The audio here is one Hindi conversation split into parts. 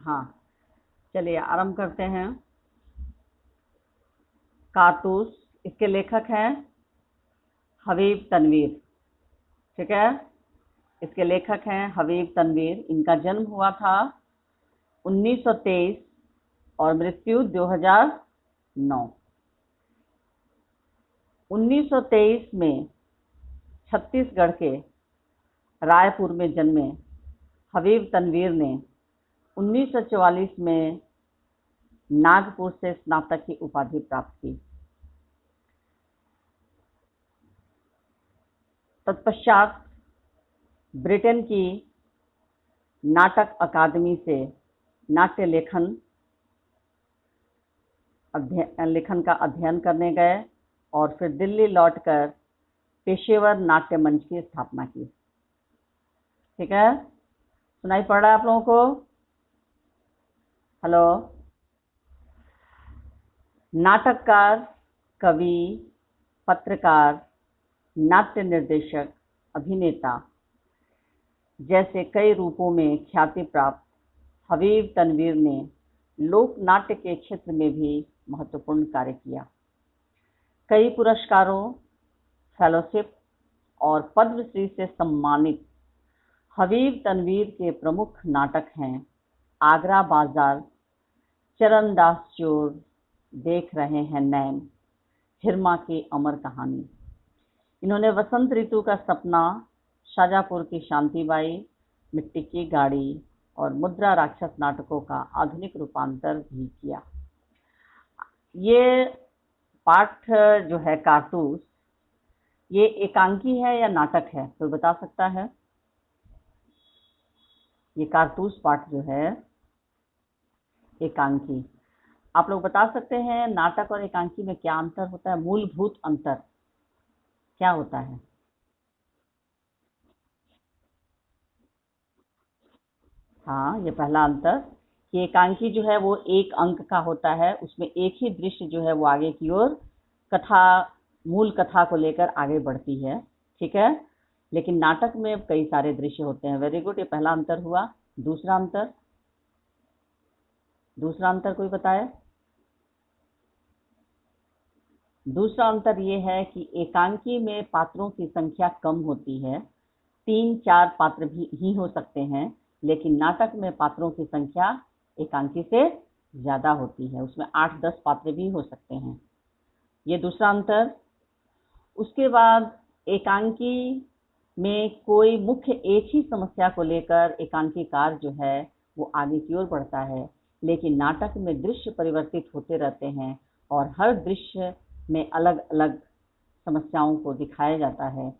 हाँ, चलिए आरंभ करते हैं। कारतूस, इसके लेखक हैं हबीब तनवीर। ठीक है, इसके लेखक हैं हबीब तनवीर। इनका जन्म हुआ था 1923 और मृत्यु 2009। 1923 में छत्तीसगढ़ के रायपुर में जन्मे हबीब तनवीर ने 1944 में नागपुर से स्नातक की उपाधि प्राप्त की। तत्पश्चात ब्रिटेन की नाटक अकादमी से नाट्य लेखन का अध्ययन करने गए और फिर दिल्ली लौटकर पेशेवर नाट्य मंच की स्थापना की। ठीक है, सुनाई पड़ रहा है आप लोगों को? हेलो। नाटककार, कवि, पत्रकार, नाट्य निर्देशक, अभिनेता जैसे कई रूपों में ख्याति प्राप्त हबीब तनवीर ने लोक नाट्य के क्षेत्र में भी महत्वपूर्ण कार्य किया। कई पुरस्कारों, फेलोशिप और पद्मश्री से सम्मानित हबीब तनवीर के प्रमुख नाटक हैं आगरा बाजार, चरणदास चोर, देख रहे हैं नैन, हिरमा की अमर कहानी। इन्होंने वसंत ऋतु का सपना, शाजापुर की शांतिबाई, मिट्टी की गाड़ी और मुद्रा राक्षस नाटकों का आधुनिक रूपांतर भी किया। ये पाठ जो है कारतूस, ये एकांकी है या नाटक है? कोई बता सकता है? ये कारतूस पाठ जो है एकांकी। आप लोग बता सकते हैं नाटक और एकांकी में क्या अंतर होता है? मूलभूत अंतर क्या होता है? हाँ, ये पहला अंतर कि एकांकी जो है वो एक अंक का होता है, उसमें एक ही दृश्य जो है वो आगे की ओर कथा, मूल कथा को लेकर आगे बढ़ती है। ठीक है, लेकिन नाटक में कई सारे दृश्य होते हैं। वेरी गुड, ये पहला अंतर हुआ। दूसरा अंतर, दूसरा अंतर कोई बताए? दूसरा अंतर ये है कि एकांकी में पात्रों की संख्या कम होती है, 3-4 पात्र भी ही हो सकते हैं, लेकिन नाटक में पात्रों की संख्या एकांकी से ज्यादा होती है, उसमें 8-10 पात्र भी हो सकते हैं। ये दूसरा अंतर। उसके बाद एकांकी में कोई मुख्य एक ही समस्या को लेकर एकांकीकार जो है वो आगे की ओर बढ़ता है, लेकिन नाटक में दृश्य परिवर्तित होते रहते हैं और हर दृश्य में अलग अलग समस्याओं को दिखाया जाता है।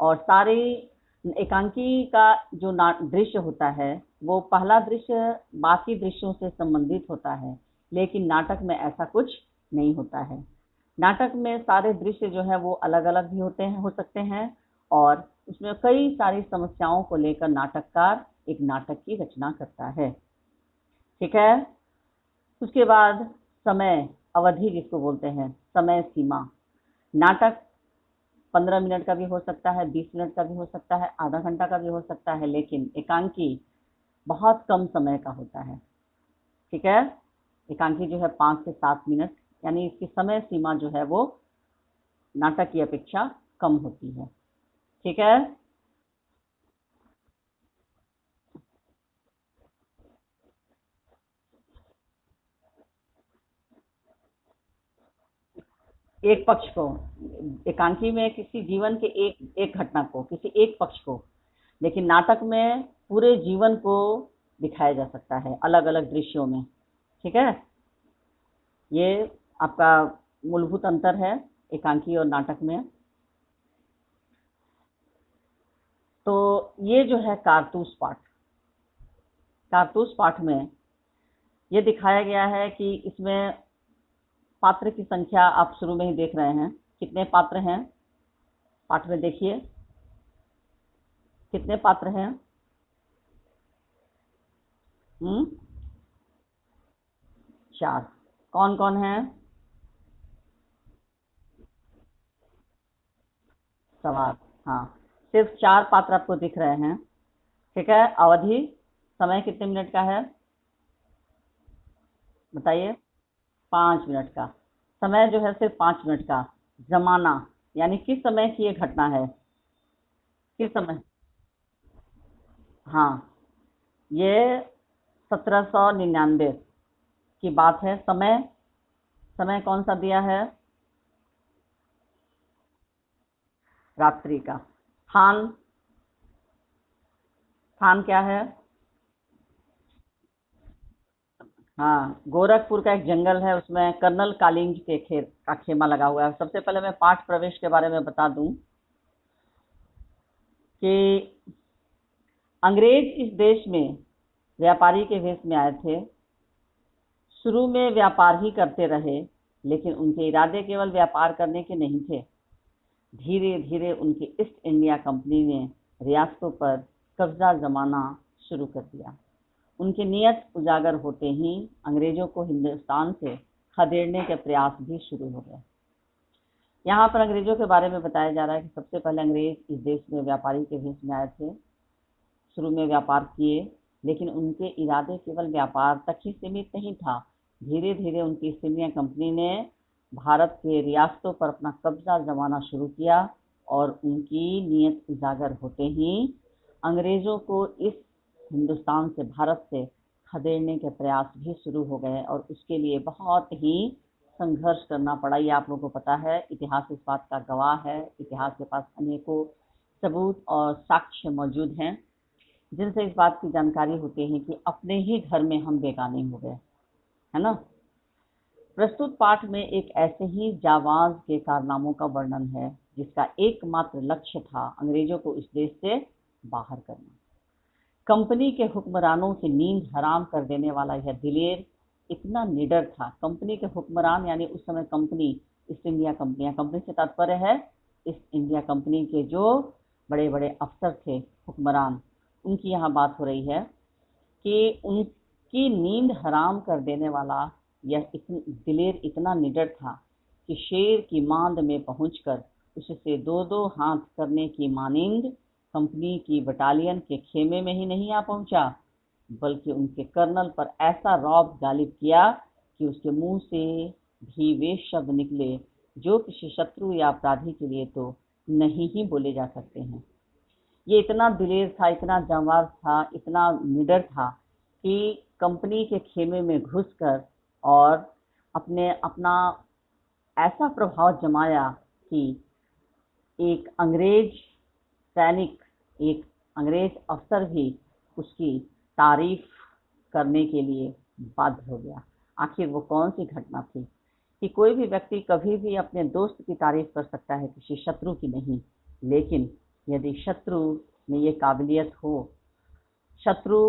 और सारे एकांकी का जो दृश्य होता है वो पहला दृश्य बाकी दृश्यों से संबंधित होता है, लेकिन नाटक में ऐसा कुछ नहीं होता है। नाटक में सारे दृश्य जो है वो अलग अलग भी हो सकते हैं और उसमें कई सारी समस्याओं को लेकर नाटककार एक नाटक की रचना करता है। ठीक है, उसके बाद समय अवधि जिसको बोलते हैं, समय सीमा। नाटक 15 मिनट का भी हो सकता है, 20 मिनट का भी हो सकता है, आधा घंटा का भी हो सकता है, लेकिन एकांकी बहुत कम समय का होता है। ठीक है, एकांकी जो है 5 से 7 मिनट, यानी इसकी समय सीमा जो है वो नाटक की अपेक्षा कम होती है। ठीक है, एक पक्ष को, एकांकी में किसी जीवन के एक एक घटना को, किसी एक पक्ष को, लेकिन नाटक में पूरे जीवन को दिखाया जा सकता है अलग अलग दृश्यों में। ठीक है, ये आपका मूलभूत अंतर है एकांकी और नाटक में। तो ये जो है कारतूस पाठ, कारतूस पाठ में ये दिखाया गया है कि इसमें पात्र की संख्या आप शुरू में ही देख रहे हैं। कितने पात्र हैं पाठ में? देखिए कितने पात्र हैं। हम्म, 4। कौन कौन है? सवाल। हाँ, सिर्फ 4 पात्र आपको दिख रहे हैं। ठीक है, अवधि, समय कितने मिनट का है? बताइए। 5 मिनट का। समय जो है सिर्फ 5 मिनट का। जमाना यानी किस समय की ये घटना है, किस समय। हाँ, ये 1799 की बात है। समय, समय कौन सा दिया है, रात्रि का। स्थान, स्थान क्या है। हाँ, गोरखपुर का एक जंगल है, उसमें कर्नल कालिंज के का खेमा लगा हुआ है। सबसे पहले मैं पाठ प्रवेश के बारे में बता दूं कि अंग्रेज इस देश में व्यापारी के भेष में आए थे। शुरू में व्यापार ही करते रहे, लेकिन उनके इरादे केवल व्यापार करने के नहीं थे। धीरे धीरे उनकी ईस्ट इंडिया कंपनी ने रियासतों पर कब्जा जमाना शुरू कर दिया। उनकी नीयत उजागर होते ही अंग्रेजों को हिंदुस्तान से खदेड़ने के प्रयास भी शुरू हो गए। यहाँ पर अंग्रेजों के बारे में बताया जा रहा है कि सबसे पहले अंग्रेज इस देश में व्यापारी के भेष में आए थे। शुरू में व्यापार किए, लेकिन उनके इरादे केवल व्यापार तक ही सीमित नहीं था। धीरे धीरे उनकी ईस्ट इंडिया कंपनी ने भारत के रियासतों पर अपना कब्जा जमाना शुरू किया और उनकी नीयत उजागर होते ही अंग्रेजों को इस हिंदुस्तान से, भारत से खदेड़ने के प्रयास भी शुरू हो गए और उसके लिए बहुत ही संघर्ष करना पड़ा। ये आप लोगों को पता है, इतिहास इस बात का गवाह है। इतिहास के पास अनेकों सबूत और साक्ष्य मौजूद हैं जिनसे इस बात की जानकारी होती है कि अपने ही घर में हम बेगाने हो गए, है ना। प्रस्तुत पाठ में एक ऐसे ही जाबाज के कारनामों का वर्णन है जिसका एकमात्र लक्ष्य था अंग्रेजों को इस देश से बाहर करना। कंपनी के हुक्मरानों की नींद हराम कर देने वाला यह दिलेर इतना निडर था। कंपनी के हुक्मरान यानी उस समय company, east India company, company से तात्पर्य है ईस्ट इंडिया कंपनी के जो बड़े बड़े अफसर थे, हुक्मरान, उनकी यहाँ बात हो रही है कि उनकी नींद हराम कर देने वाला यह दिलेर इतना निडर था कि शेर की मांद में पहुंचकर उससे दो दो हाथ करने की मानिंद कंपनी की बटालियन के खेमे में ही नहीं आ पहुंचा, बल्कि उनके कर्नल पर ऐसा रौब गालिब किया कि उसके मुंह से भी वे शब्द निकले जो किसी शत्रु या अपराधी के लिए तो नहीं ही बोले जा सकते हैं। ये इतना दिलेर था, इतना जांबाज था, इतना निडर था कि कंपनी के खेमे में घुसकर और अपना ऐसा प्रभाव जमाया कि एक अंग्रेज सैनिक, एक अंग्रेज अफसर भी उसकी तारीफ करने के लिए बाध्य हो गया। आखिर वो कौन सी घटना थी कि कोई भी व्यक्ति कभी भी अपने दोस्त की तारीफ कर सकता है, किसी शत्रु की नहीं। लेकिन यदि शत्रु में ये काबिलियत हो, शत्रु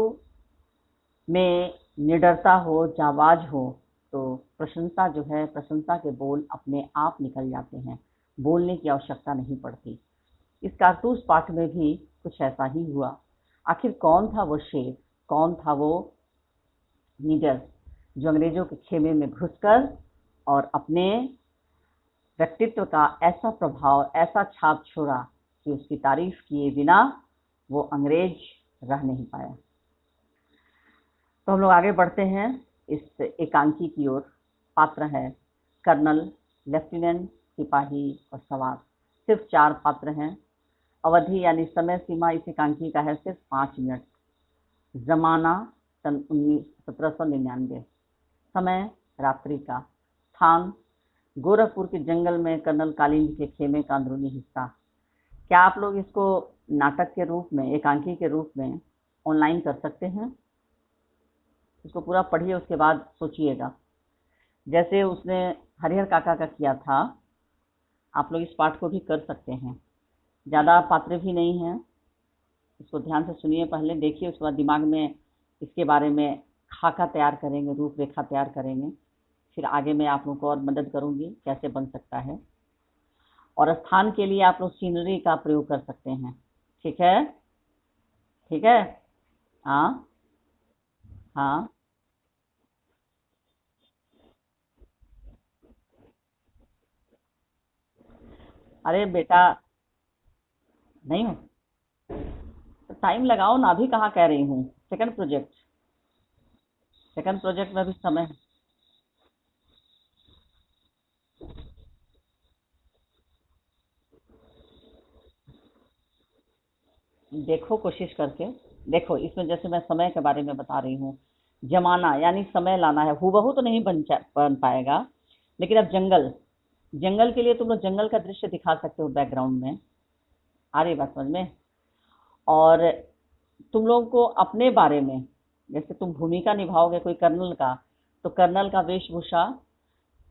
में निडरता हो, जाबाज हो, तो प्रशंसा जो है, प्रशंसा के बोल अपने आप निकल जाते हैं, बोलने की आवश्यकता नहीं पड़ती। इस कारतूस पाठ में भी कुछ ऐसा ही हुआ। आखिर कौन था वो शेर, कौन था वो निडर जो अंग्रेजों के खेमे में घुसकर और अपने व्यक्तित्व का ऐसा प्रभाव, ऐसा छाप छोड़ा कि उसकी तारीफ किए बिना वो अंग्रेज रह नहीं पाया। तो हम लोग आगे बढ़ते हैं इस एकांकी की ओर। पात्र है कर्नल, लेफ्टिनेंट, सिपाही और सवार। सिर्फ 4 पात्र हैं। अवधि यानी समय सीमा इस एकांकी का है सिर्फ 5 मिनट। जमाना सन 1799। समय रात्रि का। स्थान गोरखपुर के जंगल में कर्नल कालिंज के खेमे का अंदरूनी हिस्सा। क्या आप लोग इसको नाटक के रूप में, एकांकी के रूप में ऑनलाइन कर सकते हैं? इसको पूरा पढ़िए, उसके बाद सोचिएगा। जैसे उसने हरिहर काका का किया था, आप लोग इस पाठ को भी कर सकते हैं। ज़्यादा पात्र भी नहीं हैं, इसको ध्यान से सुनिए, पहले देखिए, उसके बाद दिमाग में इसके बारे में खाका तैयार करेंगे, रूपरेखा तैयार करेंगे। फिर आगे मैं आप लोगों को और मदद करूंगी कैसे बन सकता है। और स्थान के लिए आप लोग सीनरी का प्रयोग कर सकते हैं। ठीक है, ठीक है। हाँ, हाँ। अरे बेटा, नहीं हो तो टाइम लगाओ ना, अभी कहाँ कह रही हूँ। सेकंड प्रोजेक्ट, सेकंड प्रोजेक्ट में भी समय है। देखो कोशिश करके। देखो इसमें जैसे मैं समय के बारे में बता रही हूँ, जमाना यानी समय लाना है, हूबहू तो नहीं बन पाएगा। लेकिन अब जंगल, जंगल के लिए तुम लोग जंगल का दृश्य दिखा सकते हो बैकग्राउंड में। आ रही बात समझ में? और तुम लोगों को अपने बारे में, जैसे तुम भूमिका निभाओगे कोई कर्नल का, तो कर्नल का वेशभूषा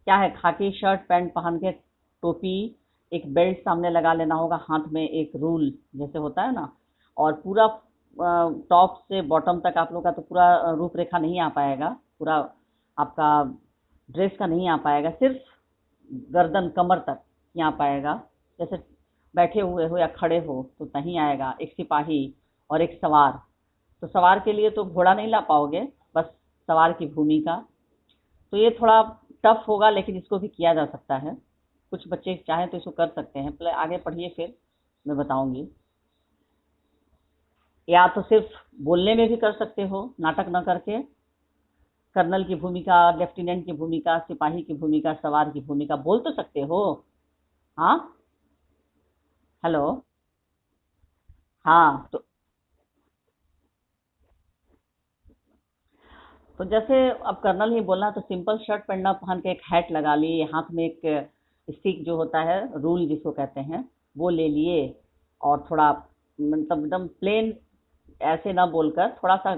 क्या है? खाकी शर्ट पैंट पहन के, टोपी, एक बेल्ट सामने लगा लेना होगा, हाथ में एक रूल जैसे होता है ना। और पूरा टॉप से बॉटम तक आप लोग का तो पूरा रूपरेखा नहीं आ पाएगा, पूरा आपका ड्रेस का नहीं आ पाएगा, सिर्फ गर्दन कमर तक ही आ पाएगा। जैसे बैठे हुए हो या खड़े हो तो नहीं आएगा। एक सिपाही और एक सवार, तो सवार के लिए तो घोड़ा नहीं ला पाओगे, बस सवार की भूमिका। तो ये थोड़ा टफ होगा, लेकिन इसको भी किया जा सकता है। कुछ बच्चे चाहें तो इसको कर सकते हैं। पहले आगे पढ़िए, फिर मैं बताऊंगी। या तो सिर्फ बोलने में भी कर सकते हो, नाटक न करके। कर्नल की भूमिका, लेफ्टिनेंट की भूमिका, सिपाही की भूमिका, सवार की भूमिका बोल तो सकते हो। हाँ, हेलो। हाँ तो जैसे अब कर्नल ही बोलना, तो सिंपल शर्ट पहनना, पहन के एक हैट लगा ली, हाथ में एक स्टिक जो होता है, रूल जिसको कहते हैं, वो ले लिए। और थोड़ा मतलब एकदम प्लेन, ऐसे ना बोलकर थोड़ा सा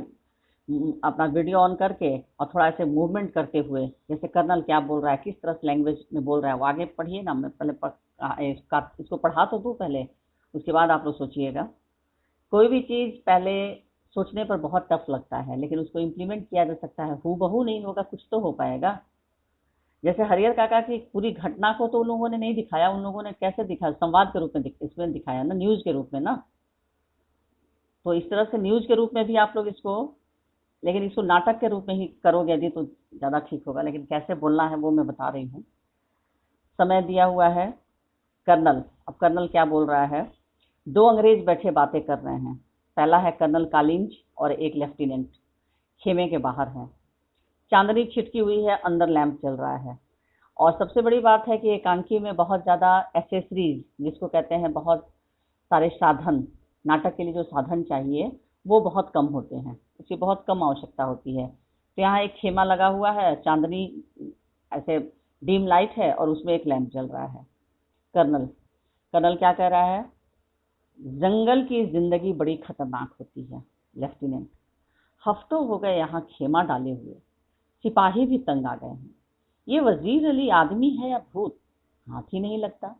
अपना वीडियो ऑन करके और थोड़ा ऐसे मूवमेंट करते हुए, जैसे कर्नल क्या बोल रहा है, किस तरह से लैंग्वेज में बोल रहा है, वो आगे पढ़िए ना। मैं पहले इसको पढ़ा तो दूँ पहले, उसके बाद आप लोग सोचिएगा। कोई भी चीज़ पहले सोचने पर बहुत टफ लगता है, लेकिन उसको इम्प्लीमेंट किया जा सकता है। हूबहू नहीं होगा, कुछ तो हो पाएगा। जैसे हरिहर काका की पूरी घटना को तो उन लोगों ने नहीं दिखाया, उन लोगों ने कैसे दिखाया? संवाद के रूप में इसमें दिखाया ना, न्यूज़ के रूप में ना। तो इस तरह से न्यूज़ के रूप में भी आप लोग इसको, लेकिन इसको नाटक के रूप में ही करोगे यदि तो ज़्यादा ठीक होगा। लेकिन कैसे बोलना है वो मैं बता रही हूँ। समय दिया हुआ है। कर्नल, अब कर्नल क्या बोल रहा है? दो अंग्रेज बैठे बातें कर रहे हैं। पहला है कर्नल कालिंज और एक लेफ्टिनेंट, खेमे के बाहर है। चांदनी छिटकी हुई है, अंदर लैंप चल रहा है। और सबसे बड़ी बात है कि एकांकी में बहुत ज़्यादा एसेसरीज, जिसको कहते हैं बहुत सारे साधन, नाटक के लिए जो साधन चाहिए वो बहुत कम होते हैं, उसकी बहुत कम आवश्यकता होती है। तो यहाँ एक खेमा लगा हुआ है, चांदनी ऐसे डीम लाइट है और उसमें एक लैंप जल रहा है। कर्नल कर्नल क्या कह रहा है? जंगल की जिंदगी बड़ी खतरनाक होती है लेफ्टिनेंट। हफ्तों हो गए यहाँ खेमा डाले हुए, सिपाही भी तंग आ गए हैं। ये वजीर अली आदमी है या भूत, हाथ ही नहीं लगता।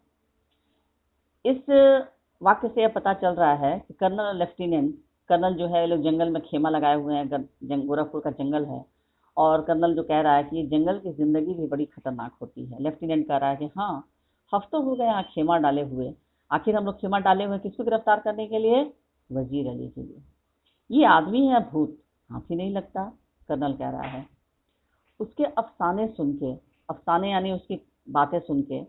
इस वाक्य से यह पता चल रहा है कि कर्नल और लेफ्टिनेंट, कर्नल जो है, ये लोग जंगल में खेमा लगाए हुए हैं, गोरखपुर का जंगल है। और कर्नल जो कह रहा है कि ये जंगल की जिंदगी भी बड़ी खतरनाक होती है। लेफ्टिनेंट कह रहा है कि हाँ, हफ्तों हो गए यहाँ खेमा डाले हुए। आखिर हम लोग खेमा डाले हुए किसको गिरफ्तार करने के लिए? वजीर अली के लिए। ये आदमी है या भूत, हाथ ही नहीं लगता, कर्नल कह रहा है। उसके अफसाने सुन के, अफसाने यानी उसकी बातें सुन के,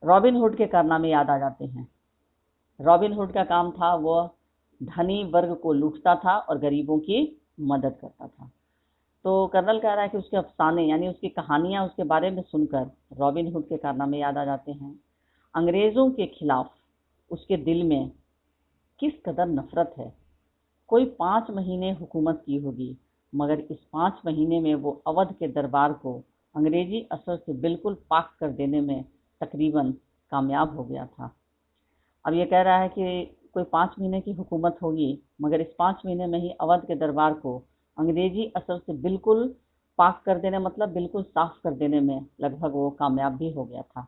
रॉबिन हुड के कारनामे याद आ जाते हैं। रॉबिन हुड का काम था, वो धनी वर्ग को लूटता था और गरीबों की मदद करता था। तो कर्नल कह रहा है कि उसके अफसाने यानी उसकी कहानियां, उसके बारे में सुनकर रॉबिन हुड के कारनामे याद आ जाते हैं। अंग्रेजों के खिलाफ उसके दिल में किस कदर नफरत है। कोई 5 महीने हुकूमत की होगी, मगर इस 5 महीने में वो अवध के दरबार को अंग्रेजी असर से बिल्कुल पाक कर देने में तकरीबन कामयाब हो गया था। अब ये कह रहा है कि कोई 5 महीने की हुकूमत होगी, मगर इस 5 महीने में ही अवध के दरबार को अंग्रेजी असर से बिल्कुल पाक कर देने, मतलब बिल्कुल साफ कर देने में लगभग वो कामयाब भी हो गया था।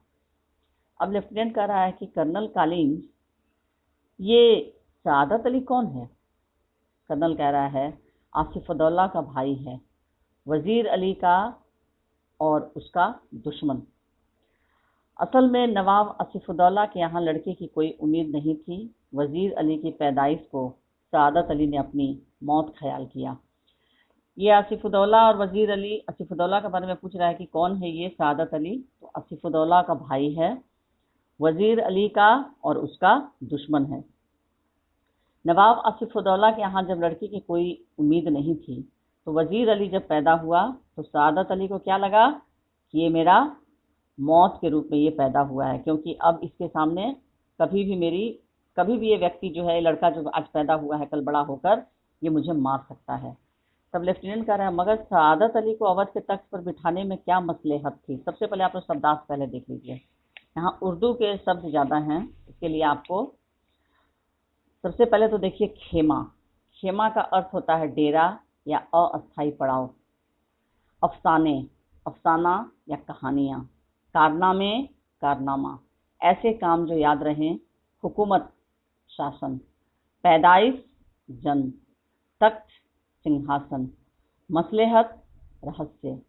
अब लेफ्टिनेंट कह रहा है कि कर्नल कालिंज, ये सआदत अली कौन है? कर्नल कह रहा है आसिफउद्दौला का भाई है, वजीर अली का और उसका दुश्मन। असल में नवाब आसिफउद्दौला के यहाँ लड़के की कोई उम्मीद नहीं थी। वजीर अली की पैदाइश को सआदत अली ने अपनी मौत ख्याल किया। ये आसिफउद्दौला और वजीर अली, आसिफउद्दौला के बारे में पूछ रहा है कि कौन है ये सआदत अली? तो आसिफउद्दौला का भाई है, वजीर अली का और उसका दुश्मन है। नवाब आसिफउद्दौला के यहाँ जब लड़की की कोई उम्मीद नहीं थी, तो वजीर अली जब पैदा हुआ तो सआदत अली को क्या लगा कि ये मेरा मौत के रूप में ये पैदा हुआ है, क्योंकि अब इसके सामने कभी भी मेरी कभी भी ये व्यक्ति जो है, लड़का जो आज पैदा हुआ है कल बड़ा होकर ये मुझे मार सकता है। तब लेफ्टिनेंट कह रहा है, मगर सआदत अली को अवध के तख्त पर बिठाने में क्या मसलहत थी? सबसे पहले आप लोग शब्दार्थ पहले देख लीजिए। यहाँ उर्दू के शब्द ज़्यादा हैं, इसके लिए आपको सबसे पहले तो देखिए खेमा। खेमा का अर्थ होता है डेरा या अस्थायी पड़ाव। अफसाने, अफसाना या कहानियाँ। कारनामे, कारनामा, ऐसे काम जो याद रहें। हुकूमत, शासन। पैदाइश, जन्म। तख्त, सिंहासन। मसलहत, रहस्य।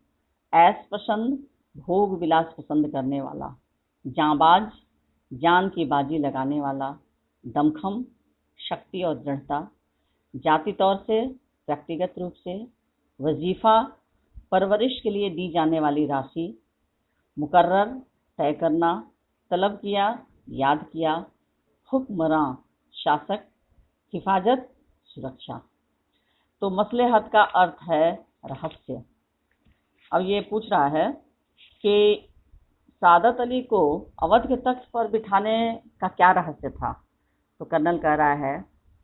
ऐश पसंद, भोग विलास पसंद करने वाला। जांबाज, जान की बाजी लगाने वाला। दमखम, शक्ति और दृढ़ता। जाति तौर से, व्यक्तिगत रूप से। वजीफा, परवरिश के लिए दी जाने वाली राशि। मुकर्रर, तय करना। तलब किया, याद किया। हुक्मरां, शासक। हिफाजत, सुरक्षा। तो मसलहत का अर्थ है रहस्य। अब ये पूछ रहा है कि सआदत अली को अवध के तख्त पर बिठाने का क्या रहस्य था? तो कर्नल कह रहा है,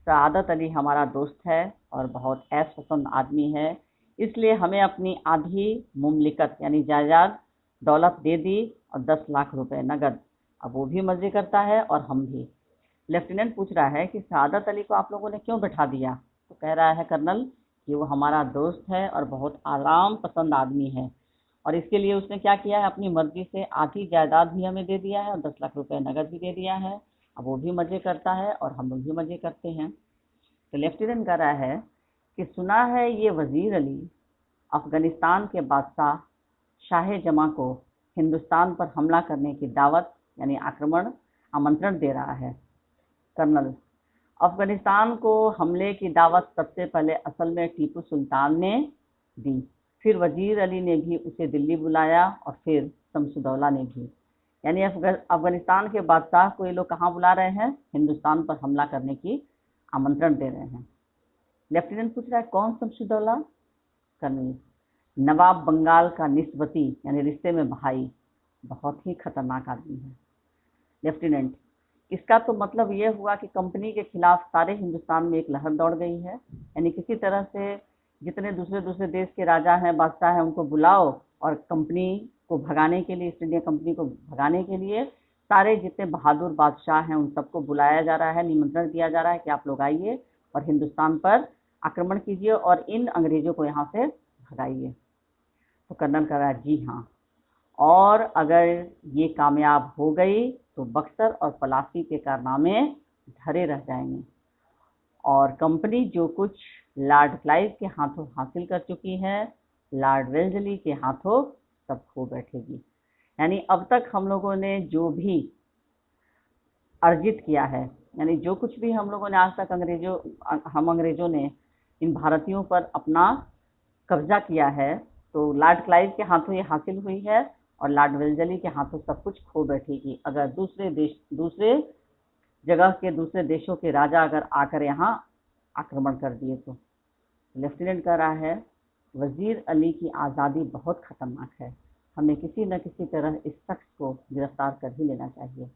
सआदत अली हमारा दोस्त है और बहुत ऐश पसंद आदमी है, इसलिए हमें अपनी आधी मुमलिकत यानी जायदाद दौलत दे दी और 10 लाख रुपए नगद। अब वो भी मजे करता है और हम भी। लेफ्टिनेंट पूछ रहा है कि सआदत अली को आप लोगों ने क्यों बैठा दिया? तो कह रहा है कर्नल कि वो हमारा दोस्त है और बहुत आराम पसंद आदमी है, और इसके लिए उसने क्या किया है, अपनी मर्जी से आधी जायदाद भी हमें दे दिया है और 10 लाख रुपए नगद भी दे दिया है। अब वो भी मजे करता है और हम लोग भी मजे करते हैं। तो लेफ्टिनेंट कह रहा है कि सुना है ये वजीर अली अफगानिस्तान के बादशाह शाह जमा को हिंदुस्तान पर हमला करने की दावत यानी आक्रमण आमंत्रण दे रहा है। कर्नल, अफगानिस्तान को हमले की दावत सबसे पहले असल में टीपू सुल्तान ने दी, फिर वजीर अली ने भी उसे दिल्ली बुलाया और फिर शमसुद्दौला ने भी। यानी अफगानिस्तान के बादशाह को ये लोग कहाँ बुला रहे हैं? हिंदुस्तान पर हमला करने की आमंत्रण दे रहे हैं। लेफ्टिनेंट पूछ रहा है कौन शमसुद्दौला? कर्नल, नवाब बंगाल का निस्बती यानी रिश्ते में भाई, बहुत ही खतरनाक आदमी है। लेफ्टिनेंट, इसका तो मतलब ये हुआ कि कंपनी के खिलाफ सारे हिंदुस्तान में एक लहर दौड़ गई है, यानी किसी तरह से जितने दूसरे दूसरे देश के राजा हैं, बादशाह हैं, उनको बुलाओ और कंपनी को भगाने के लिए, ईस्ट इंडिया कंपनी को भगाने के लिए सारे जितने बहादुर बादशाह हैं उन सबको बुलाया जा रहा है, निमंत्रण दिया जा रहा है कि आप लोग आइए और हिंदुस्तान पर आक्रमण कीजिए और इन अंग्रेजों को यहाँ से भगाइए। तो कर्नल कह रहा है जी हाँ, और अगर ये कामयाब हो गई तो बक्सर और पलासी के कारनामे धरे रह जाएंगे और कंपनी जो कुछ लॉर्ड क्लाइव के हाथों हासिल कर चुकी है, लॉर्ड वेल्जली के हाथों सब खो बैठेगी। यानी अब तक हम लोगों ने जो भी अर्जित किया है, यानी जो कुछ भी हम लोगों ने आज तक अंग्रेजों ने इन भारतीयों पर अपना कब्जा किया है, तो लॉर्ड क्लाइव के हाथों ये हासिल हुई है और लॉर्ड वेल्जली के हाथों सब कुछ खो बैठेगी अगर दूसरे जगह के दूसरे देशों के राजा अगर आकर यहाँ आक्रमण कर दिए तो। लेफ्टिनेंट कह रहा है वजीर अली की आज़ादी बहुत खतरनाक है, हमें किसी न किसी तरह इस शख्स को गिरफ्तार कर ही लेना चाहिए,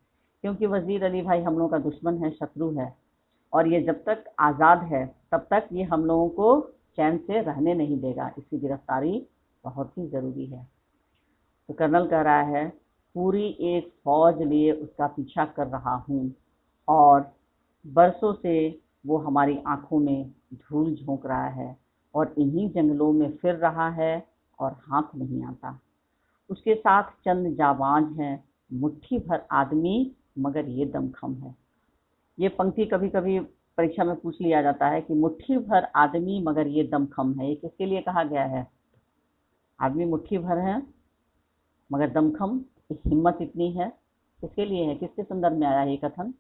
क्योंकि वजीर अली भाई हम लोगों का दुश्मन है, शत्रु है, और ये जब तक आज़ाद है तब तक ये हम लोगों को चैन से रहने नहीं देगा, इसकी गिरफ्तारी बहुत ही ज़रूरी है। तो कर्नल कह रहा है पूरी एक फौज लिए उसका पीछा कर रहा हूँ और बरसों से वो हमारी आंखों में धूल झोंक रहा है और इन्हीं जंगलों में फिर रहा है और हाथ नहीं आता। उसके साथ चंद जाबाज हैं, मुट्ठी भर आदमी मगर ये दमखम है। ये पंक्ति कभी कभी परीक्षा में पूछ लिया जाता है कि मुट्ठी भर आदमी मगर ये दमखम है, ये किसके लिए कहा गया है? आदमी मुट्ठी भर है मगर दमखम, हिम्मत इतनी है, किसके लिए है? किसके संदर्भ में आया है ये कथन?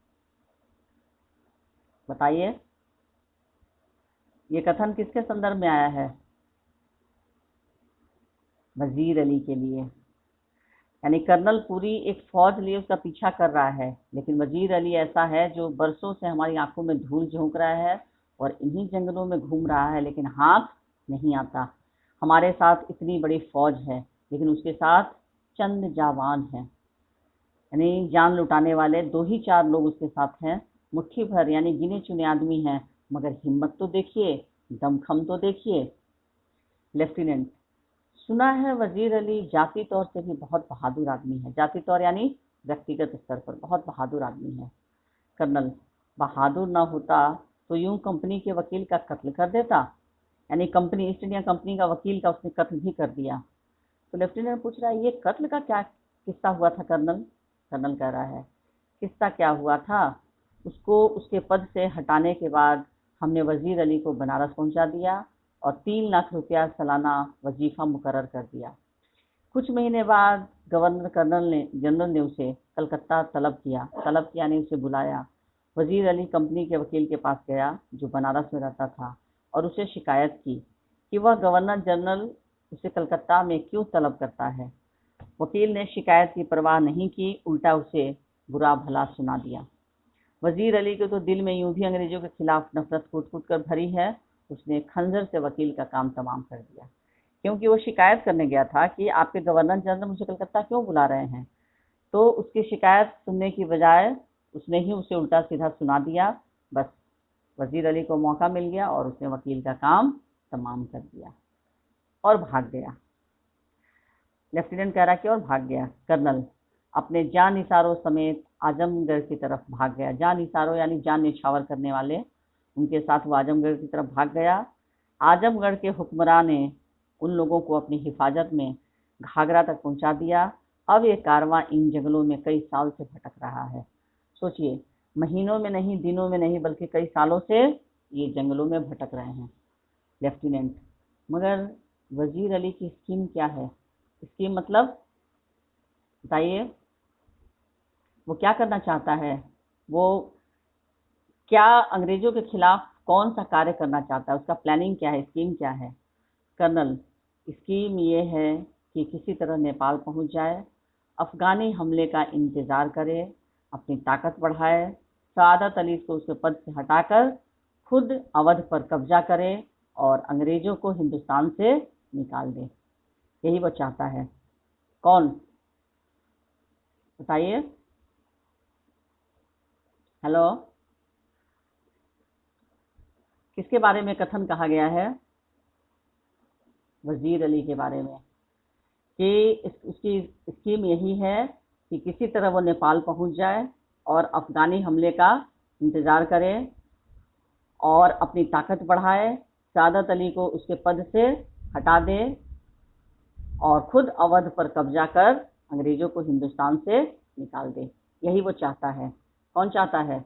बताइए, ये कथन किसके संदर्भ में आया है? वजीर अली के लिए। यानी कर्नल पूरी एक फौज लिए उसका पीछा कर रहा है, लेकिन वजीर अली ऐसा है जो बरसों से हमारी आंखों में धूल झोंक रहा है और इन्हीं जंगलों में घूम रहा है, लेकिन हाथ नहीं आता। हमारे साथ इतनी बड़ी फौज है लेकिन उसके साथ चंद जावान हैं, यानी जान लुटाने वाले 2 ही 4 लोग उसके साथ हैं मुट्ठी भर यानी गिने चुने आदमी हैं, मगर हिम्मत तो देखिए, दमखम तो देखिए। लेफ्टिनेंट, सुना है वजीर अली जाति तौर से भी बहुत बहादुर आदमी है। जाति तौर यानी व्यक्तिगत स्तर पर बहुत बहादुर आदमी है। कर्नल, बहादुर ना होता तो यूं कंपनी के वकील का कत्ल कर देता, यानी कंपनी ईस्ट इंडिया कंपनी का वकील का उसने कत्ल भी कर दिया। तो लेफ्टिनेंट पूछ रहा है ये कत्ल का क्या किस्सा हुआ था कर्नल। कर्नल कह रहा है किस्सा क्या हुआ था, उसको उसके पद से हटाने के बाद हमने वजीर अली को बनारस पहुंचा दिया और 3 लाख रुपया सालाना वजीफा मुकर्रर कर दिया। कुछ महीने बाद गवर्नर जनरल ने उसे कलकत्ता तलब किया ने उसे बुलाया। वजीर अली कंपनी के वकील के पास गया जो बनारस में रहता था और उसे शिकायत की कि वह गवर्नर जनरल उसे कलकत्ता में क्यों तलब करता है। वकील ने शिकायत की परवाह नहीं की, उल्टा उसे बुरा भला सुना दिया। वजीर अली के तो दिल में यूं भी अंग्रेजों के खिलाफ नफरत कूट कूट कर भरी है, उसने खंजर से वकील का काम तमाम कर दिया, क्योंकि वो शिकायत करने गया था कि आपके गवर्नर जनरल मुझे कलकत्ता क्यों बुला रहे हैं। तो उसकी शिकायत सुनने की बजाय उसने ही उसे उल्टा सीधा सुना दिया। बस वजीर अली को मौका मिल गया और उसने वकील का काम तमाम कर दिया और भाग गया। लेफ्टिनेंट कह रहा कि और भाग गया। कर्नल, अपने जान निसारों समेत आजमगढ़ की तरफ भाग गया। जान निसारों यानी जान निछावर करने वाले, उनके साथ वो आजमगढ़ की तरफ भाग गया। आजमगढ़ के हुक्मरान ने उन लोगों को अपनी हिफाजत में घाघरा तक पहुंचा दिया। अब ये कारवां इन जंगलों में कई साल से भटक रहा है। सोचिए, महीनों में नहीं, दिनों में नहीं, बल्कि कई सालों से ये जंगलों में भटक रहे हैं। लेफ्टिनेंट, मगर वजीर अली की स्कीम क्या है? स्कीम मतलब बताइए, वो क्या करना चाहता है? वो क्या अंग्रेजों के खिलाफ कौन सा कार्य करना चाहता है? उसका प्लानिंग क्या है, स्कीम क्या है? कर्नल, स्कीम ये है कि किसी तरह नेपाल पहुंच जाए, अफगानी हमले का इंतजार करे, अपनी ताकत बढ़ाए, सआदत अली को उसके पद से हटाकर खुद अवध पर कब्जा करे और अंग्रेजों को हिंदुस्तान से निकाल दे। यही वो चाहता है। कौन, बताइए। हेलो, किसके बारे में कथन कहा गया है? वजीर अली के बारे में, कि उसकी स्कीम यही है कि किसी तरह वो नेपाल पहुंच जाए और अफगानी हमले का इंतजार करे और अपनी ताकत बढ़ाए, सआदत अली को उसके पद से हटा दे और खुद अवध पर कब्जा कर अंग्रेजों को हिंदुस्तान से निकाल दे। यही वो चाहता है। कौन चाहता है,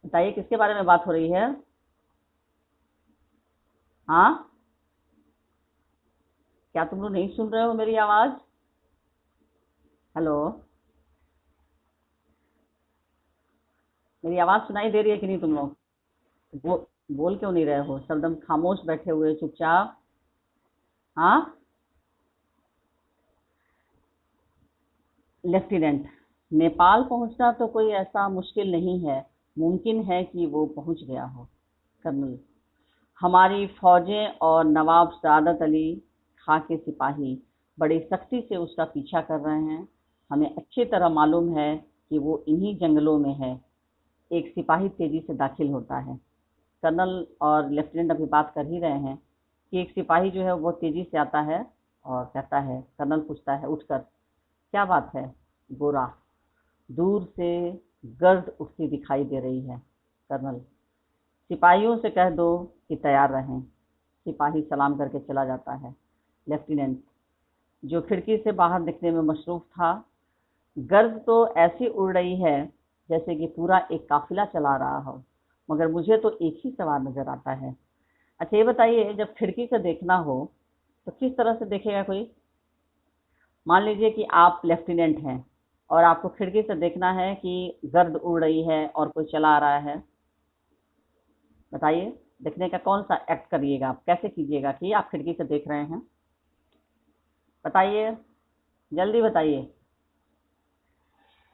बताइए, किसके बारे में बात हो रही है? हाँ, क्या तुम लोग नहीं सुन रहे हो मेरी आवाज? हेलो, मेरी आवाज सुनाई दे रही है कि नहीं तुम लोग? बोल क्यों नहीं रहे हो? सबदम खामोश बैठे हुए चुपचाप। हाँ। लेफ्टिनेंट, नेपाल पहुंचना तो कोई ऐसा मुश्किल नहीं है, मुमकिन है कि वो पहुंच गया हो। कर्नल, हमारी फौजें और नवाब सआदत अली खां के सिपाही बड़ी सख्ती से उसका पीछा कर रहे हैं। हमें अच्छी तरह मालूम है कि वो इन्हीं जंगलों में है। एक सिपाही तेजी से दाखिल होता है। कर्नल और लेफ्टिनेंट अभी बात कर ही रहे हैं कि एक सिपाही जो है वो तेजी से आता है और कहता है, कर्नल पूछता है उठकर, क्या बात है गोरा? दूर से गर्द उठती दिखाई दे रही है। कर्नल, सिपाहियों से कह दो कि तैयार रहें। सिपाही सलाम करके चला जाता है। लेफ्टिनेंट, जो खिड़की से बाहर दिखने में मशरूफ था, गर्द तो ऐसी उड़ रही है जैसे कि पूरा एक काफिला चला रहा हो, मगर मुझे तो एक ही सवार नजर आता है। अच्छा ये बताइए, जब खिड़की से देखना हो तो किस तरह से देखेगा कोई? मान लीजिए कि आप लेफ्टिनेंट हैं और आपको खिड़की से देखना है कि गर्द उड़ रही है और कोई चला आ रहा है। बताइए, देखने का कौन सा एक्ट करिएगा आप? कैसे कीजिएगा कि आप खिड़की से देख रहे हैं? बताइए, जल्दी बताइए,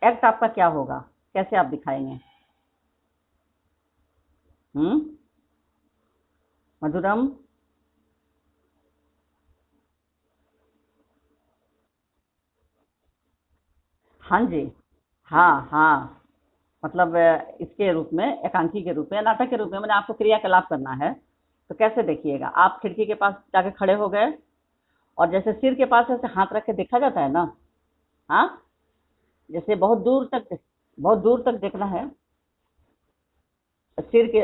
एक्ट आपका क्या होगा? कैसे आप दिखाएंगे? मधुरम। हाँ जी। हाँ हाँ। मतलब इसके रूप में, एकांकी के रूप में, नाटक के रूप में मैंने आपको क्रियाकलाप करना है। तो कैसे देखिएगा, आप खिड़की के पास जाके खड़े हो गए और जैसे सिर के पास ऐसे हाथ रख के देखा जाता है ना, हाँ, जैसे बहुत दूर तक देखना है सिर के,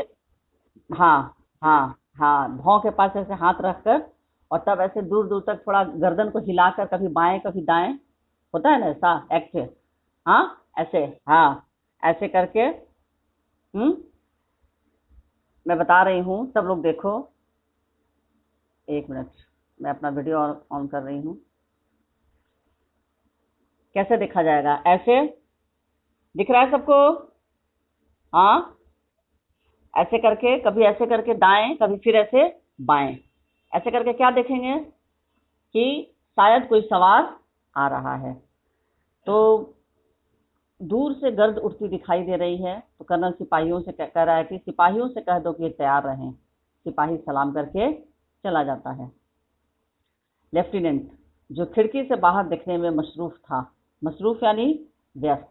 हाँ हाँ हाँ, भौं के पास ऐसे हाथ रखकर और तब ऐसे दूर दूर तक थोड़ा गर्दन को हिलाकर, कभी बाएं कभी दाएं, होता है ना ऐसा एक्ट, हाँ, ऐसे, हाँ, ऐसे करके, मैं बता रही हूँ, सब लोग देखो। एक मिनट, मैं अपना वीडियो ऑन कर रही हूँ। कैसे देखा जाएगा, ऐसे दिख रहा है सबको, हाँ, ऐसे करके, कभी ऐसे करके दाएं, कभी फिर ऐसे बाएं, ऐसे करके क्या देखेंगे कि शायद कोई सवार आ रहा है। तो दूर से गर्द उठती दिखाई दे रही है, तो कर्नल सिपाहियों से कह रहा है कि सिपाहियों से कह दो कि ये तैयार रहें। सिपाही सलाम करके चला जाता है। लेफ्टिनेंट, जो खिड़की से बाहर देखने में मशरूफ था, मशरूफ यानी व्यस्त,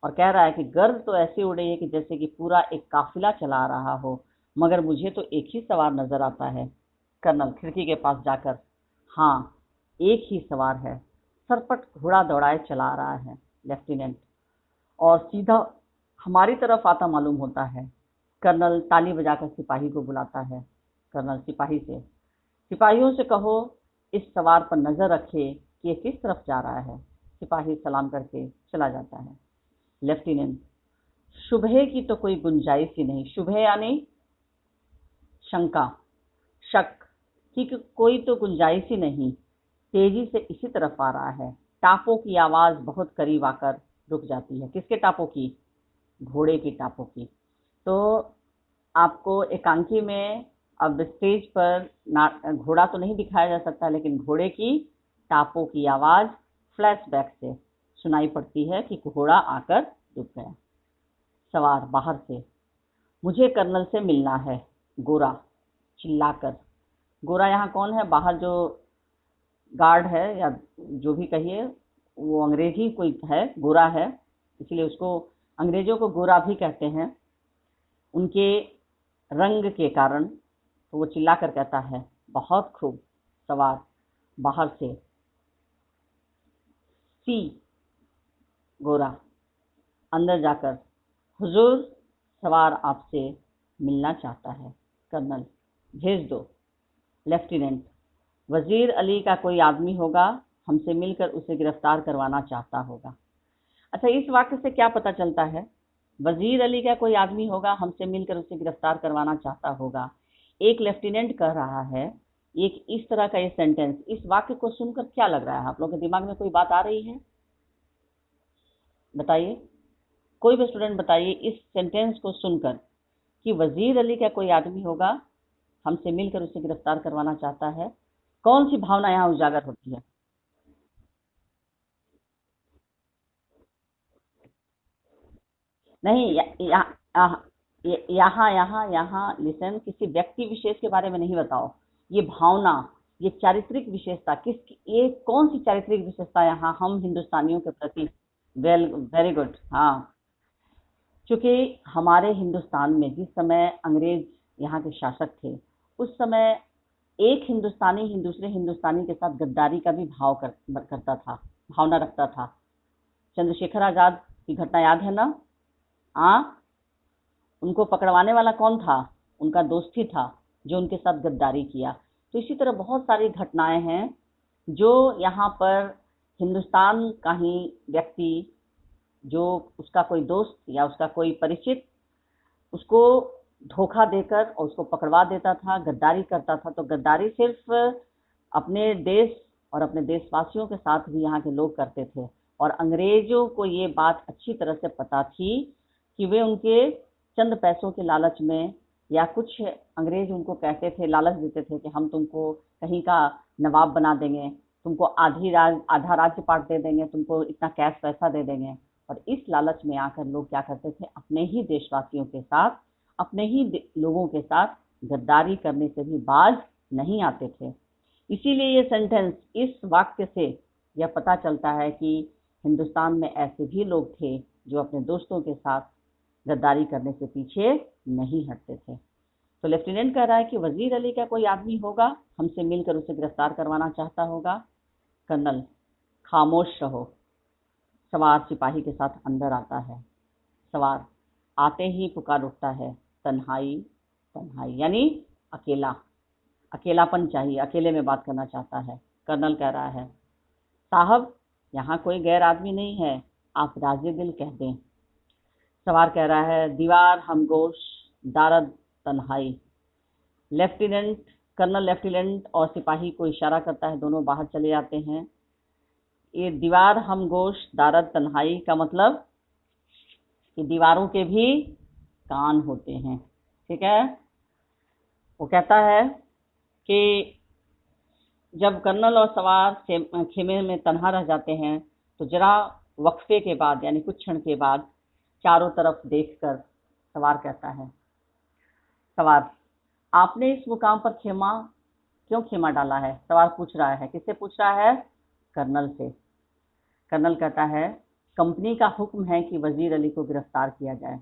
और कह रहा है कि गर्द तो ऐसी उड़ रही है कि जैसे कि पूरा एक काफिला चला आ रहा हो, मगर मुझे तो एक ही सवार नजर आता है। कर्नल खिड़की के पास जाकर, हाँ, एक ही सवार है, सरपट घोड़ा दौड़ाए चला आ रहा है लेफ्टिनेंट, और सीधा हमारी तरफ आता मालूम होता है। कर्नल ताली बजाकर सिपाही को बुलाता है। कर्नल सिपाही से, सिपाहियों से कहो इस सवार पर नजर रखे कि ये किस तरफ जा रहा है। सिपाही सलाम करके चला जाता है। लेफ्टिनेंट, शुबह की तो कोई गुंजाइश ही नहीं, शुबह यानी शंका, शक की कोई तो गुंजाइश ही नहीं, तेजी से इसी तरफ आ रहा है। टापों की आवाज बहुत करीब आकर रुक जाती है। किसके टापों की? घोड़े की टापों की। तो आपको एकांकी में अब स्टेज पर घोड़ा तो नहीं दिखाया जा सकता, लेकिन घोड़े की टापों की आवाज फ्लैशबैक से सुनाई पड़ती है कि घोड़ा आकर रुक गया। सवार बाहर से, मुझे कर्नल से मिलना है, गोरा चिल्लाकर। गोरा यहाँ कौन है? बाहर जो गार्ड है या जो भी कहिए, वो अंग्रेजी कोई है, गोरा है, इसलिए उसको, अंग्रेजों को गोरा भी कहते हैं उनके रंग के कारण। तो वो चिल्लाकर कहता है, बहुत खूब। सवार बाहर से, सी, गोरा अंदर जाकर, हुजूर, सवार आपसे मिलना चाहता है। कर्नल, भेज दो। लेफ्टिनेंट, वजीर अली का कोई आदमी होगा, हमसे मिलकर उसे गिरफ्तार करवाना चाहता होगा। अच्छा, इस वाक्य से क्या पता चलता है? वजीर अली का कोई आदमी होगा, हमसे मिलकर उसे गिरफ्तार करवाना चाहता होगा। एक लेफ्टिनेंट कह रहा है, एक इस तरह का ये सेंटेंस, इस वाक्य को सुनकर क्या लग रहा है? आप लोगों के दिमाग में कोई बात आ रही है? बताइए, कोई भी स्टूडेंट बताइए, इस सेंटेंस को सुनकर कि वजीर अली का कोई आदमी होगा, हमसे मिलकर उसे गिरफ्तार करवाना चाहता है, कौन सी भावना यहाँ उजागर होती है? नहीं, यहाँ यहाँ यहाँ लिसन, किसी व्यक्ति विशेष के बारे में नहीं बताओ, ये भावना, ये चारित्रिक विशेषता, किस, ये कौन सी चारित्रिक विशेषता यहाँ हम हिंदुस्तानियों के प्रति? वेल, वेरी गुड, हाँ। क्योंकि हमारे हिंदुस्तान में जिस समय अंग्रेज यहाँ के शासक थे, उस समय एक हिंदुस्तानी ही दूसरे हिंदुस्तानी के साथ गद्दारी का भी करता था, भावना रखता था। चंद्रशेखर आजाद की घटना याद है ना? हाँ, उनको पकड़वाने वाला कौन था? उनका दोस्त ही था जो उनके साथ गद्दारी किया। तो इसी तरह बहुत सारी घटनाएं हैं जो यहाँ पर हिंदुस्तान का ही व्यक्ति, जो उसका कोई दोस्त या उसका कोई परिचित उसको धोखा देकर और उसको पकड़वा देता था, गद्दारी करता था। तो गद्दारी सिर्फ अपने देश और अपने देशवासियों के साथ भी यहाँ के लोग करते थे, और अंग्रेजों को ये बात अच्छी तरह से पता थी कि वे उनके चंद पैसों के लालच में, या कुछ अंग्रेज उनको कहते थे, लालच देते थे कि हम तुमको कहीं का नवाब बना देंगे, तुमको आधा राज्य पाट दे देंगे, तुमको इतना कैश पैसा दे देंगे। और इस लालच में आकर लोग क्या करते थे, अपने ही देशवासियों के साथ, अपने ही लोगों के साथ गद्दारी करने से भी बाज नहीं आते थे। इसीलिए ये सेंटेंस, इस वाक्य से यह पता चलता है कि हिंदुस्तान में ऐसे भी लोग थे जो अपने दोस्तों के साथ गद्दारी करने से पीछे नहीं हटते थे। तो लेफ्टिनेंट कह रहा है कि वजीर अली का कोई आदमी होगा, हमसे मिलकर उसे गिरफ्तार करवाना चाहता होगा। कर्नल, खामोश रहो। सवार सिपाही के साथ अंदर आता है। सवार आते ही पुकार उठता है, तन्हाई तन्हाई, यानी अकेला, अकेलापन चाहिए, अकेले में बात करना चाहता है। कर्नल कह रहा है, साहब यहाँ कोई गैर आदमी नहीं है, आप राजे दिल कह दें। सवार कह रहा है, दीवार हमगोश दारद तन्हाई। लेफ्टिनेंट कर्नल लेफ्टिनेंट और सिपाही को इशारा करता है, दोनों बाहर चले जाते हैं। ये दीवार हमगोश दारद तन्हाई का मतलब कि दीवारों के भी कान होते हैं, ठीक है। वो कहता है कि जब कर्नल और सवार खेमे में तन्हा रह जाते हैं तो जरा वक्फे के बाद, यानी कुछ क्षण के बाद, चारों तरफ देखकर सवार कहता है, सवार आपने इस मुकाम पर क्यों खेमा डाला है? सवार पूछ रहा है, किससे पूछ रहा है? कर्नल से। कर्नल कहता है, कंपनी का हुक्म है कि वजीर अली को गिरफ्तार किया जाए।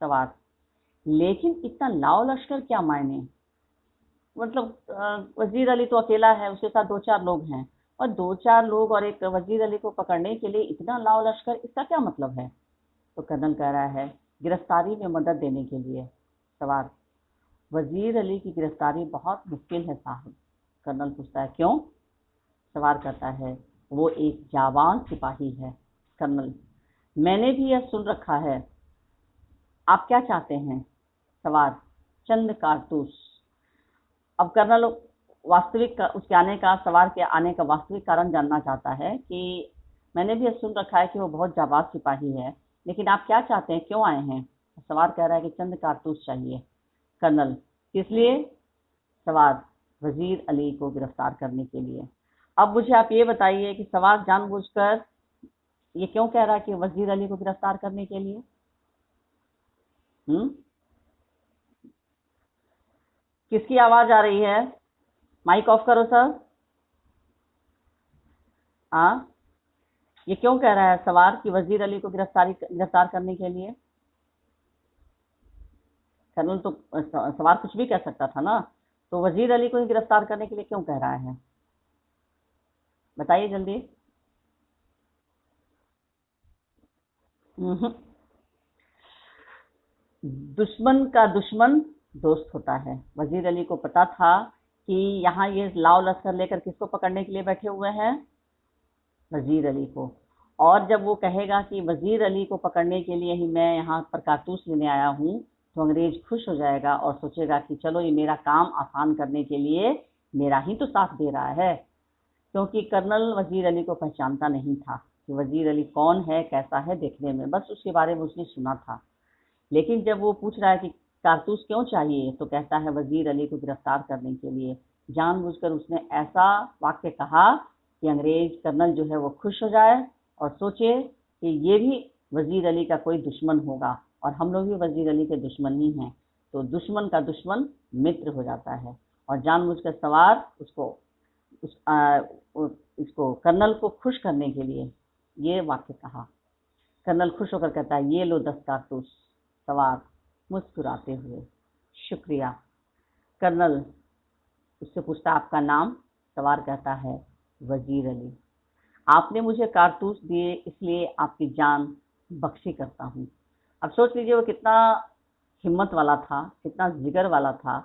सवार, लेकिन इतना लाव लश्कर क्या मायने? मतलब वजीर अली तो अकेला है, उसके साथ 2-4 लोग हैं, और 2-4 लोग और एक वजीर अली को पकड़ने के लिए इतना लाव लश्कर, इसका क्या मतलब है? तो कर्नल कह रहा है, गिरफ्तारी में मदद देने के लिए। सवार, वजीर अली की गिरफ्तारी बहुत मुश्किल है साहब। कर्नल पूछता है, क्यों? सवार कहता है, वो एक जाबाज सिपाही है। कर्नल, मैंने भी यह सुन रखा है, आप क्या चाहते हैं? सवार, चंद कारतूस। अब कर्नल वास्तविक उसके आने का, सवार के आने का वास्तविक कारण जानना चाहता है कि मैंने भी यह सुन रखा है कि वो बहुत जाबाज सिपाही है, लेकिन आप क्या चाहते हैं, क्यों आए हैं? सवार कह रहा है कि चंद कारतूस चाहिए। कर्नल, किस लिए? सवार, वजीर अली को गिरफ्तार करने के लिए। अब मुझे आप ये बताइए कि सवार जानबूझकर ये क्यों कह रहा है कि वजीर अली को गिरफ्तार करने के लिए? किसकी आवाज आ रही है? माइक ऑफ करो सर। हाँ, ये क्यों कह रहा है सवार कि वजीर अली को गिरफ्तार करने के लिए? कर्नल तो सवार कुछ भी कह सकता था ना, तो वजीर अली को ही गिरफ्तार करने के लिए क्यों कह रहा है? बताइए जल्दी। दुश्मन का दुश्मन दोस्त होता है। वजीर अली को पता था कि यहाँ ये लाव लश्कर लेकर किसको पकड़ने के लिए बैठे हुए हैं? वजीर अली को। और जब वो कहेगा कि वजीर अली को पकड़ने के लिए ही मैं यहाँ पर कारतूस लेने आया हूँ, तो अंग्रेज खुश हो जाएगा और सोचेगा कि चलो ये मेरा काम आसान करने के लिए मेरा ही तो साथ दे रहा है। क्योंकि कर्नल वजीर अली को पहचानता नहीं था कि वजीर अली कौन है, कैसा है देखने में, बस उसके बारे में उसने सुना था। लेकिन जब वो पूछ रहा है कि कारतूस क्यों चाहिए, तो कहता है वजीर अली को गिरफ्तार करने के लिए। जानबूझकर उसने ऐसा वाक्य कहा कि अंग्रेज कर्नल जो है वो खुश हो जाए और सोचे कि ये भी वजीर अली का कोई दुश्मन होगा और हम लोग भी वजीर अली के दुश्मन ही हैं। तो दुश्मन का दुश्मन मित्र हो जाता है। और जानबूझकर सवार इसको कर्नल को खुश करने के लिए ये वाक्य कहा। कर्नल खुश होकर कहता है, ये लो 10 कारतूस। सवार मुस्कुराते हुए, शुक्रिया। कर्नल उससे पूछता, आपका नाम? सवार कहता है, वजीर अली। आपने मुझे कारतूस दिए इसलिए आपकी जान बख्शी करता हूँ। अब सोच लीजिए वो कितना हिम्मत वाला था, कितना जिगर वाला था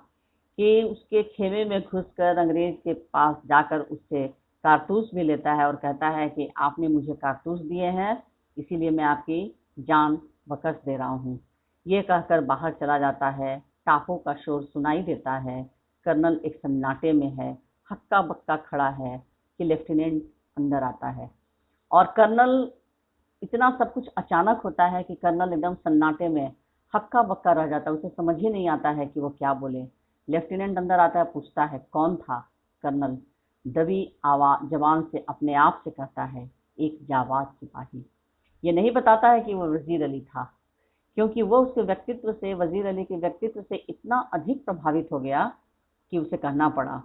कि उसके खेमे में घुसकर अंग्रेज के पास जाकर उससे कारतूस भी लेता है और कहता है कि आपने मुझे कारतूस दिए हैं, इसीलिए मैं आपकी जान बख्श दे रहा हूँ। ये कहकर बाहर चला जाता है। टापों का शोर सुनाई देता है। कर्नल एक सन्नाटे में है, हक्का बक्का खड़ा है कि लेफ्टिनेंट अंदर आता है। और कर्नल, इतना सब कुछ अचानक होता है कि कर्नल एकदम सन्नाटे में हक्का बक्का रह जाता है, उसे समझ ही नहीं आता है कि वो क्या बोले। लेफ्टिनेंट अंदर आता है, पूछता है, कौन था? कर्नल दबी आवाज जबान से अपने आप से कहता है, एक जाबाज सिपाही। ये नहीं बताता है कि वो वजीर अली था, क्योंकि वो उसके व्यक्तित्व से, वजीर अली के व्यक्तित्व से इतना अधिक प्रभावित हो गया कि उसे कहना पड़ा